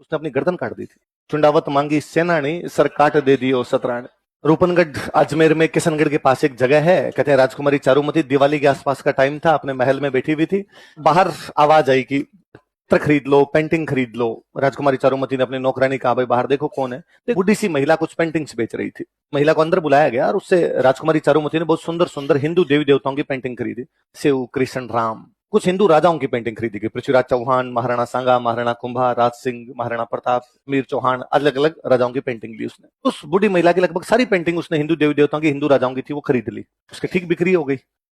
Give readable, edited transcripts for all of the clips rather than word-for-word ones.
उसने अपनी गर्दन काट दी थी। चुंडावत मांगी सेनानी, सर काट दे दियो सतराण। रूपनगढ़ अजमेर में किशनगढ़ के पास एक जगह है, कहते हैं राजकुमारी चारुमती दिवाली के आसपास का टाइम था, अपने महल में बैठी हुई थी। बाहर आवाज आई कि चित्र खरीद लो, पेंटिंग खरीद लो। राजकुमारी चारुमती ने अपनी नौकरानी कहा, भाई बाहर देखो कौन है। तो एक बुढ़ी सी महिला कुछ पेंटिंग्स बेच रही थी। महिला को अंदर बुलाया गया और उससे राजकुमारी चारुमती ने बहुत सुंदर सुंदर हिंदू देवी देवताओं की पेंटिंग खरीदी। शिव, कृष्ण, राम, कुछ हिंदू राजाओं की पेंटिंग खरीदी गई। पृथ्वीराज चौहान, महाराणा सांगा, महाराणा कुंभा, राज सिंह, महाराणा प्रताप, मीर चौहान, अलग अलग राजाओं की पेंटिंग ली उसने। उस बुढ़ी महिला की लगभग सारी पेंटिंग उसने हिंदू देवी देवताओं की, हिंदू राजाओं की थी, वो खरीद ली। उसकी ठीक बिक्री हो गई।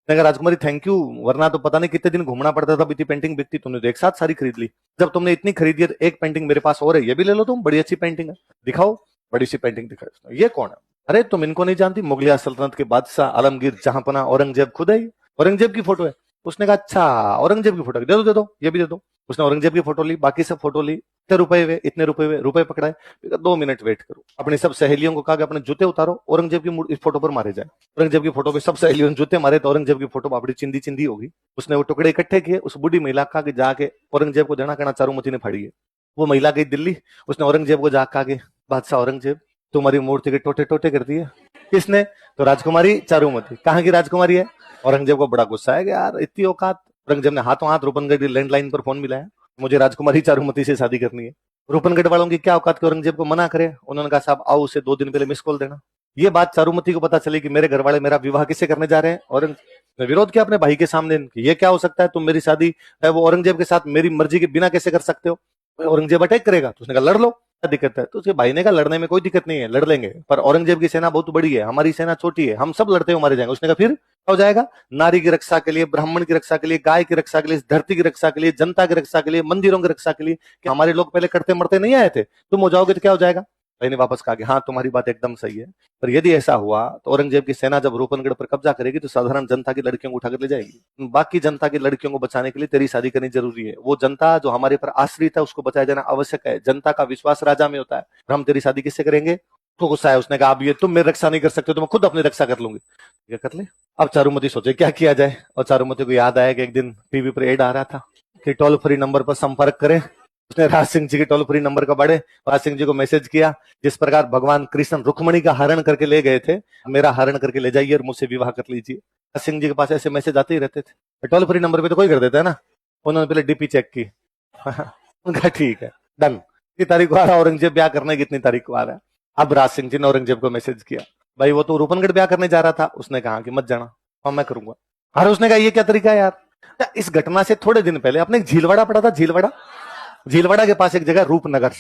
कहा, राजकुमारी थैंक यू, वरना तो पता नहीं कितने दिन घूमना पड़ता था, इतनी पेंटिंग बिकती, तुमने तो एक साथ सारी खरीद ली। जब तुमने इतनी खरीदी है, एक पेंटिंग मेरे पास और है, ये भी ले लो तुम, बड़ी अच्छी पेंटिंग है, दिखाओ। बड़ी सी पेंटिंग दिखाई। ये कौन है? अरे तुम इनको नहीं जानती, मुगलिया सल्तनत के बादशाह आलमगीर जहांपना औरंगजेब खुद है। औरंगजेब की फोटो है। उसने कहा अच्छा औरंगजेब की फोटो, दे दो, ये भी दे दो। उसने औरंगजेब की फोटो ली, बाकी सब फोटो ली। इतने रुपए हुए, इतने रुपए हुए, रुपए पकड़ाए। 2 मिनट वेट करो। अपनी सब सहेलियों को कहा कि अपने जूते उतारो, औरंगजेब की इस फोटो पर मारे जाए। औरंगजेब की फोटो पे सब सहेलियों ने जूते मारे तो औरंगजेब की फोटो अपनी चिंदी चिंदी होगी। उसने वो टुकड़े इकट्ठे किए, उस बुढ़ी महिला का कि जाके औरंगजेब को देना, कहना चारुमती ने फाड़ी है। वो महिला गई दिल्ली, उसने औरंगजेब को जाकर कहा कि बादशाह औरंगजेब, तुम्हारी मूर्ति के टोटे टोटे कर दिए। किसने? तो राजकुमारी चारुमती। कहाँ की राजकुमारी है? औरंगजेब को बड़ा गुस्सा है कि यार इतनी औकात। औरंगजेब ने हाथों हाथ रूपनगढ़ लैंडलाइन पर फोन मिलाया, मुझे राजकुमारी चारुमती से शादी करनी है। रूपनगढ़ वालों की क्या औकात कि औरंगजेब को मना करे। उन्होंने कहा साहब आओ, उसे 2 दिन पहले मिस कॉल देना। ये बात चारुमती को पता चली कि मेरे घर वाले मेरा विवाह किससे करने जा रहे हैं। औरंगजेब ने विरोध किया अपने भाई के सामने, ये क्या हो सकता है, तुम मेरी शादी वो औरंगजेब के साथ मेरी मर्जी के बिना कैसे कर सकते हो? औरंगजेब अटैक करेगा। तो उसने कहा लड़ लो, क्या दिक्कत है? तो उसके भाई ने कहा लड़ने में कोई दिक्कत नहीं है, लड़ लेंगे, पर औरंगजेब की सेना बहुत बड़ी है, हमारी सेना छोटी है, हम सब लड़ते हुए मारे जाएंगे। उसने कहा फिर क्या हो जाएगा? नारी की रक्षा के लिए, ब्राह्मण की रक्षा के लिए, गाय की रक्षा के लिए, इस धरती की रक्षा के लिए, जनता की रक्षा के लिए, मंदिरों की रक्षा के लिए, कि हमारे लोग पहले कटते मरते नहीं आए थे, तुम हो जाओगे तो क्या हो जाएगा? भाई ने वापस कहा कि हाँ तुम्हारी बात एकदम सही है, पर यदि ऐसा हुआ तो औरंगजेब की सेना जब रूपनगढ़ पर कब्जा करेगी तो साधारण जनता की लड़कियों को उठाकर ले जाएगी। बाकी जनता की लड़कियों को बचाने के लिए तेरी शादी करनी जरूरी है। वो जनता जो हमारे पर आश्रित है उसको बचाया जाना आवश्यक है। जनता का विश्वास राजा में होता है, और हम तेरी शादी किससे करेंगे? तो गुस्सा है। उसने कहा अब ये तुम मेरी रक्षा नहीं कर सकते तो मैं खुद अपनी रक्षा कर लूंगी। क्या कर ले? अब चारुमती सोचे क्या किया जाए, और चारुमती को याद आया कि एक दिन टीवी पर एड आ रहा था कि टोल फ्री नंबर पर संपर्क करें। उसने राज सिंह जी के टोल फ्री नंबर का बड़े राज सिंह जी को मैसेज किया, जिस प्रकार भगवान कृष्ण रुक्मणी का हरण करके ले गए थे, मेरा हरण करके ले जाइए और मुझसे विवाह कर लीजिए। राज सिंह जी के पास ऐसे मैसेज आते ही रहते थे। टोल फ्री नंबर पे तो कोई कर देता है ना। उन्होंने पहले डीपी चेक की, उनका ठीक है डन, कितनी तारीख को आ रहा औरंगजेब ब्याह करने, कितनी तारीख को आ रहा है। अब राज सिंह जी ने औरंगजेब को मैसेज किया, भाई वो तो रूपनगढ़ ब्याह करने जा रहा था। उसने कहा कि मत जाना, हाँ मैं करूंगा। अरे उसने कहा ये क्या तरीका है यार। इस घटना से थोड़े दिन पहले अपने झीलवाड़ा पड़ा था, झीलवाड़ा, झीलवाड़ा के पास एक जगह रूपनगर,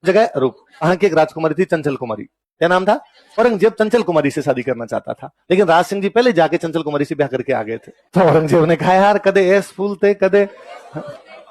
जगह रूप, वहां की एक राजकुमारी थी चंचल कुमारी। क्या नाम था? औरंगजेब चंचल कुमारी से शादी करना चाहता था, लेकिन राज सिंह जी पहले जाके चंचल कुमारी से ब्याह करके आ गए थे। तो औरंगजेब ने कहा यार कदे एस फूल थे कदे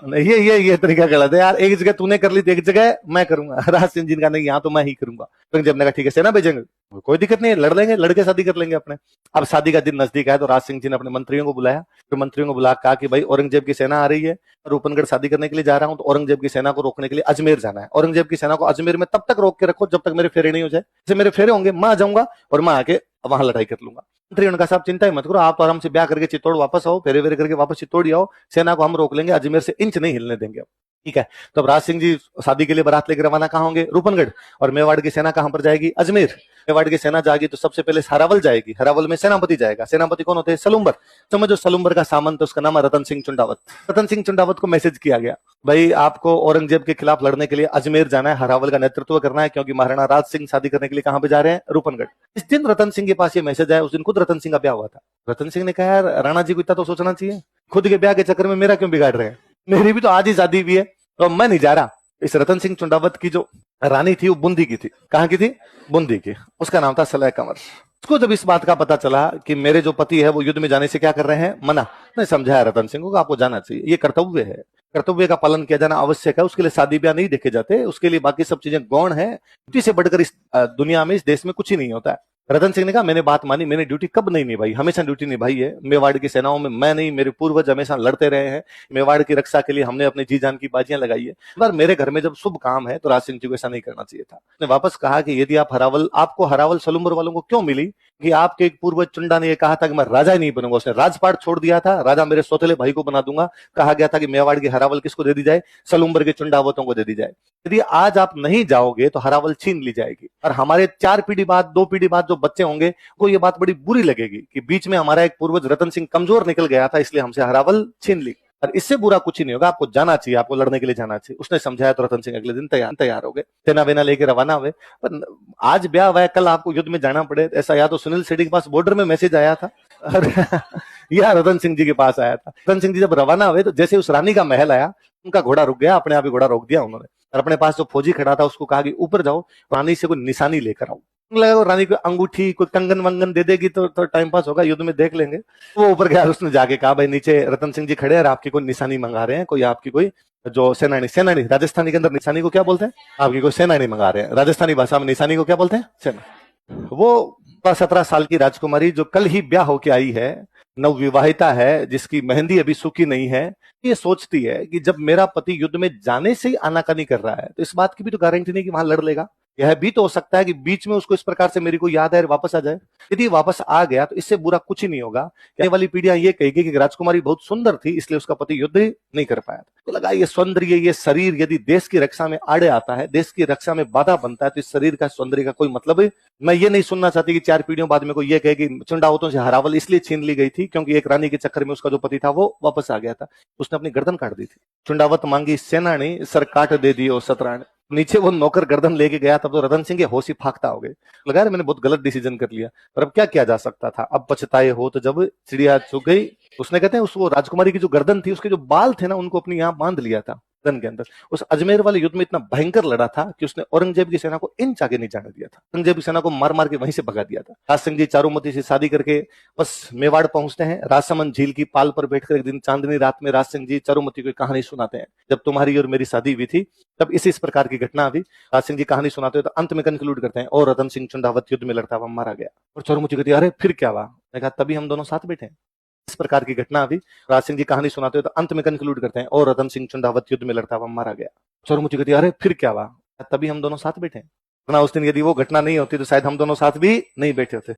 ये तरीका गलत है यार, एक जगह तूने कर ली थी, एक जगह मैं करूंगा। राज सिंह जी ने कहा नहीं यहाँ तो मैं ही करूंगा। औरंगजेब ने कहा ठीक है सेना भेजेंगे, कोई दिक्कत नहीं है, लड़ लेंगे, लड़के शादी कर लेंगे अपने। अब शादी का दिन नजदीक आया तो राज सिंह जी ने अपने मंत्रियों को बुलाया, फिर मंत्रियों को बुला कहा कि भाई औरंगजेब की सेना आ रही है, रूपनगढ़ शादी करने के लिए जा रहा हूं, तो औरंगजेब की सेना को रोकने के लिए अजमेर जाना है। औरंगजेब की सेना को अजमेर में तब तक रोक के रखो जब तक मेरे फेरे नहीं हो जाए। जैसे मेरे फेरे होंगे मैं आ जाऊंगा और मैं आके वहां लड़ाई कर लूंगा। मंत्री उनका साहब चिंता ही मत करो, आप आराम से ब्याह करके चित्तौड़ वापस आओ, फेरे वेरे करके वापस चित्तौड़ ही आओ, सेना को हम रोक लेंगे, अजमेर से इंच नहीं हिलने देंगे। ठीक है। तो अब राज सिंह जी शादी के लिए बारात लेकर रवाना कहाँ होंगे? रूपनगढ़। और मेवाड़ की सेना कहां पर जाएगी? अजमेर। मेवाड़ की सेना जाएगी तो सबसे पहले हरावल जाएगी, हरावल में सेनापति जाएगा। सेनापति कौन होते हैं? सलूम्बर। समझो सलूम्बर का सामंत, उसका नाम है रतन सिंह चुंडावत। रतन सिंह चुंडावत को मैसेज किया गया, भाई आपको औरंगजेब के खिलाफ लड़ने के लिए अजमेर जाना है, हरावल का नेतृत्व करना है, क्योंकि महाराणा राज सिंह शादी करने के लिए कहां पे जा रहे हैं? रूपनगढ़। इस दिन रतन सिंह के पास ये मैसेज आया, उस दिन खुद रतन सिंह का ब्याह हुआ था। रतन सिंह ने कहा यार राणा जी को इतना तो सोचना चाहिए, खुद के ब्याह के चक्कर में मेरा क्यों बिगाड़ रहे हैं? मेरी भी तो आज ही शादी हुई है, तो मैं नहीं जा रहा। इस रतन सिंह चुंडावत की जो रानी थी वो बूंदी की थी। कहां की थी? बूंदी की। उसका नाम था सलह कंवर। उसको जब इस बात का पता चला कि मेरे जो पति है वो युद्ध में जाने से क्या कर रहे हैं? मना। नहीं समझाया रतन सिंह को आपको जाना चाहिए, ये कर्तव्य है, कर्तव्य का पालन किया जाना आवश्यक है, उसके लिए शादी ब्याह नहीं देखे जाते, उसके लिए बाकी सब चीजें गौण है। ड्यूटी से बढ़कर इस दुनिया में, इस देश में कुछ ही नहीं होता है। रतन सिंह ने कहा मैंने बात मानी, मैंने ड्यूटी कब नहीं निभाई, हमेशा ड्यूटी निभाई है। मेवाड़ की सेनाओं में मैं नहीं, मेरे पूर्वज हमेशा लड़ते रहे हैं, मेवाड़ की रक्षा के लिए हमने अपनी जी जान की बाजियां लगाई है। पर मेरे घर में जब शुभ काम है तो राज सिंह जी को ऐसा नहीं करना चाहिए था। उसने वापस कहा कि यदि आप हरावल, आपको हरावल सलूम्बर वालों को क्यों मिली? कि आपके एक पूर्वज चुंडा ने ये कहा था कि मैं राजा ही नहीं बनूंगा, उसने राजपाट छोड़ दिया था, राजा मेरे सौतेले भाई को बना दूंगा। कहा गया था कि मेवाड़ की हरावल किसको दे दी जाए, सलूम्बर के चुंडावतों को दे दी जाए। यदि आज आप नहीं जाओगे तो हरावल छीन ली जाएगी, और हमारे 4 पीढ़ी बाद, 2 पीढ़ी बाद जो बच्चे होंगे को ये बात बड़ी बुरी लगेगी कि बीच में हमारा एक पूर्वज रतन सिंह कमजोर निकल गया था, इसलिए हमसे हरावल छीन ली। और इससे बुरा कुछ ही नहीं होगा, आपको जाना चाहिए, आपको लड़ने के लिए जाना चाहिए। उसने समझाया तो रतन सिंह अगले दिन तैयार हो गए, सेना वेना लेके रवाना हुए। पर आज ब्याह हुआ है, कल आपको युद्ध में जाना पड़े, ऐसा या तो सुनील सेठी के पास बॉर्डर में मैसेज आया था और या रतन सिंह जी के पास आया था। रतन सिंह जी जब रवाना हुए तो जैसे उस रानी का महल आया, उनका घोड़ा रुक गया, अपने आप ही घोड़ा रोक दिया उन्होंने, और अपने पास जो फौजी खड़ा था उसको कहा कि ऊपर जाओ, रानी से कोई निशानी लेकर आओ। लगा रानी को अंगूठी कोई कंगन वंगन दे देगी तो टाइम पास होगा, युद्ध में देख लेंगे। वो ऊपर गया, उसने जाके कहा भाई नीचे रतन सिंह जी खड़े हैं और आपकी कोई निशानी मंगा रहे हैं, कोई आपकी कोई जो सेनानी राजस्थानी के अंदर निशानी को क्या बोलते हैं, आपकी कोई सेनानी मंगा रहे हैं। राजस्थानी भाषा में निशानी को क्या बोलते हैं, सेना। वो 17 साल की राजकुमारी जो कल ही ब्याह होके आई है, नवविवाहिता है, जिसकी मेहंदी अभी सूखी नहीं है, ये सोचती है कि जब मेरा पति युद्ध में जाने से ही आनाकानी कर रहा है तो इस बात की भी तो गारंटी नहीं कि वहां लड़ लेगा। यह भी तो हो सकता है कि बीच में उसको इस प्रकार से मेरी को याद है वापस आ जाए। यदि वापस आ गया तो इससे बुरा कुछ ही नहीं होगा। आने वाली पीढ़ियां ये कहेगी कि राजकुमारी बहुत सुंदर थी इसलिए उसका पति युद्ध नहीं कर पाया। तो लगा ये सौंदर्य, ये शरीर यदि देश की रक्षा में आड़े आता है, देश की रक्षा में बाधा बनता है, तो इस शरीर का सौंदर्य का कोई मतलब है। मैं ये नहीं सुनना चाहती कि 4 पीढ़ियों बाद में कोई ये कहे कि चुंडावतों से हरावल इसलिए छीन ली गई थी क्योंकि एक रानी के चक्कर में उसका जो पति था वो वापस आ गया था, उसने अपनी गर्दन काट दी थी। चुंडावत मांगी सेनानी, सर काट दे दियो सतराण। नीचे वो नौकर गर्दन लेके गया, तब तो रतन सिंह के होश ही फाख्ता हो गए। लगा मैंने बहुत गलत डिसीजन कर लिया, पर अब क्या किया जा सकता था। अब पछताए हो तो जब चिड़िया चुग गई। उसने कहते हैं उस वो राजकुमारी की जो गर्दन थी, उसके जो बाल थे ना, उनको अपनी यहाँ बांध लिया था गर्दन के अंदर। उस अजमेर वाले युद्ध में इतना भयंकर लड़ा था कि उसने औरंगजेब की सेना को इंच आगे नहीं जाने दिया था। औरंगजेब की सेना को मार मार के वहीं से भगा दिया था। राज सिंह जी चारुमती से शादी करके बस मेवाड़ पहुंचते हैं। राजसमंद झील की पाल पर बैठकर एक दिन चांदनी रात में राज सिंह जी चारुमती को कहानी सुनाते हैं, जब तुम्हारी और मेरी शादी हुई थी तब इस प्रकार की घटना हुई। राज सिंह जी कहानी सुनाते हुए तो अंत में कंक्लूड करते हैं, और रतन सिंह चुंडावत युद्ध में लड़ता हुआ मारा गया। और चारुमती कहती है अरे फिर क्या हुआ। मैं कहा तभी हम दोनों साथ बैठे हैं। इस प्रकार की घटना हुई। राज सिंह जी कहानी सुनाते हुए तो अंत में कंक्लूड करते हैं, और रतन सिंह चुंडावत युद्ध में लड़ता हुआ मारा गया। चारुमती कहती है अरे फिर क्या हुआ, तभी हम दोनों साथ बैठे हैं। उस दिन यदि वो घटना नहीं होती तो शायद हम दोनों साथ भी नहीं बैठे होते।